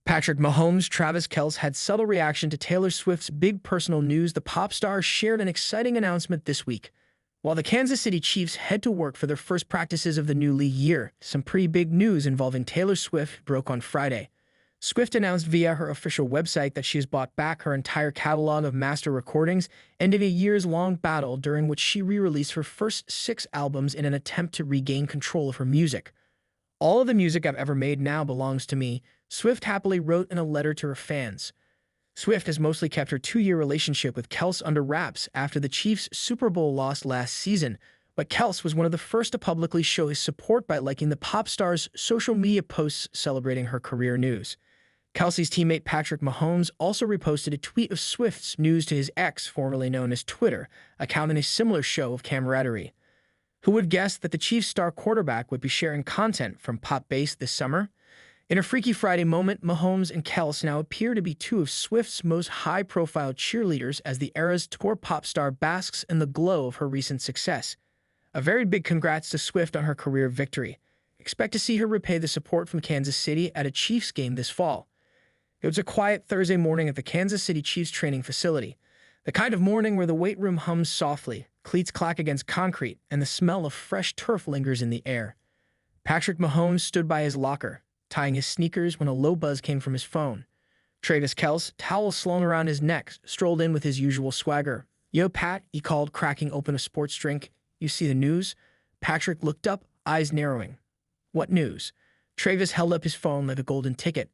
Patrick Mahomes, Travis Kelce had subtle reaction to Taylor Swift's big personal news. The pop star shared an exciting announcement this week. While the Kansas City Chiefs head to work for their first practices of the new league year, some pretty big news involving Taylor Swift broke on Friday. Swift announced via her official website that she has bought back her entire catalog of master recordings, ending a years-long battle during which she re-released her first 6 albums in an attempt to regain control of her music. "All of the music I've ever made now belongs to me," Swift happily wrote in a letter to her fans. Swift has mostly kept her 2-year relationship with Kelce under wraps after the Chiefs' Super Bowl loss last season, but Kelce was one of the first to publicly show his support by liking the pop star's social media posts celebrating her career news. Kelce's teammate Patrick Mahomes also reposted a tweet of Swift's news to his ex, formerly known as Twitter, account in a similar show of camaraderie. Who would guess that the Chiefs' star quarterback would be sharing content from Pop Base this summer? In a Freaky Friday moment, Mahomes and Kelce now appear to be 2 of Swift's most high-profile cheerleaders as the Eras Tour pop star basks in the glow of her recent success. A very big congrats to Swift on her career victory. Expect to see her repay the support from Kansas City at a Chiefs game this fall. It was a quiet Thursday morning at the Kansas City Chiefs training facility, the kind of morning where the weight room hums softly, cleats clack against concrete, and the smell of fresh turf lingers in the air. Patrick Mahomes stood by his locker, tying his sneakers when a low buzz came from his phone. Travis Kelce, towel slung around his neck, strolled in with his usual swagger. "Yo, Pat," he called, cracking open a sports drink. "You see the news?" Patrick looked up, eyes narrowing. "What news?" Travis held up his phone like a golden ticket.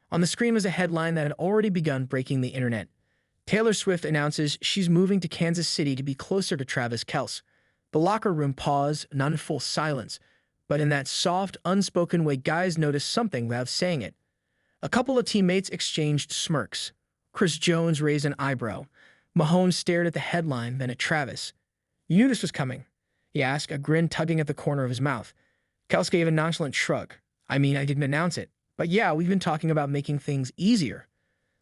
On the screen was a headline that had already begun breaking the internet. Taylor Swift announces she's moving to Kansas City to be closer to Travis Kelce. The locker room paused, not in full silence, but in that soft, unspoken way guys notice something without saying it. A couple of teammates exchanged smirks. Chris Jones raised an eyebrow. Mahomes stared at the headline, then at Travis. "You knew this was coming?" he asked, a grin tugging at the corner of his mouth. Kelce gave a nonchalant shrug. "I mean, I didn't announce it. But yeah, we've been talking about making things easier.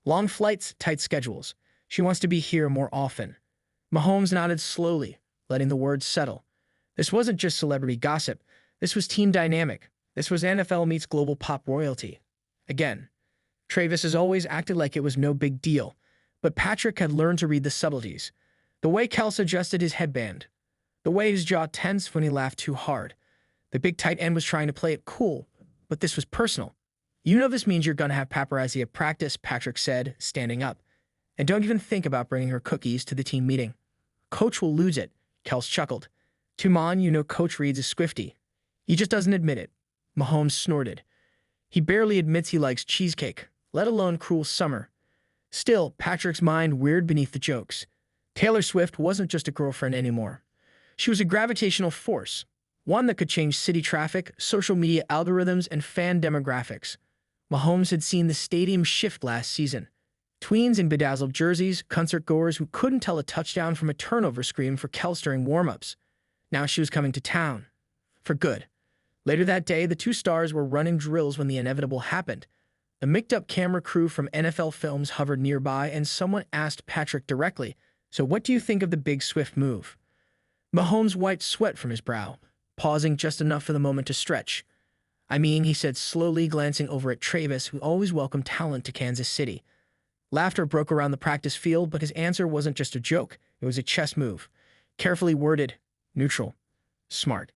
Long flights, tight schedules. She wants to be here more often." Mahomes nodded slowly, letting the words settle. This wasn't just celebrity gossip. This was team dynamic. This was NFL meets global pop royalty. Again, Travis has always acted like it was no big deal, but Patrick had learned to read the subtleties. The way Kelce adjusted his headband. The way his jaw tensed when he laughed too hard. The big tight end was trying to play it cool, but this was personal. "You know this means you're going to have paparazzi at practice," Patrick said, standing up. "And don't even think about bringing her cookies to the team meeting. Coach will lose it," Kelce chuckled. "Tuman, you know Coach Reed's a Swiftie. He just doesn't admit it." Mahomes snorted. "He barely admits he likes cheesecake, let alone cruel summer." Still, Patrick's mind whirred beneath the jokes. Taylor Swift wasn't just a girlfriend anymore. She was a gravitational force, one that could change city traffic, social media algorithms, and fan demographics. Mahomes had seen the stadium shift last season. Tweens in bedazzled jerseys, concert-goers who couldn't tell a touchdown from a turnover scream for Kelce during warm-ups. Now she was coming to town. For good. Later that day, the 2 stars were running drills when the inevitable happened. A mic'd-up camera crew from NFL Films hovered nearby, and someone asked Patrick directly, "So what do you think of the big Swift move?" Mahomes wiped sweat from his brow, pausing just enough for the moment to stretch. "I mean," he said slowly, glancing over at Travis, who always welcomed talent to Kansas City. Laughter broke around the practice field, but his answer wasn't just a joke. It was a chess move. Carefully worded, neutral, smart.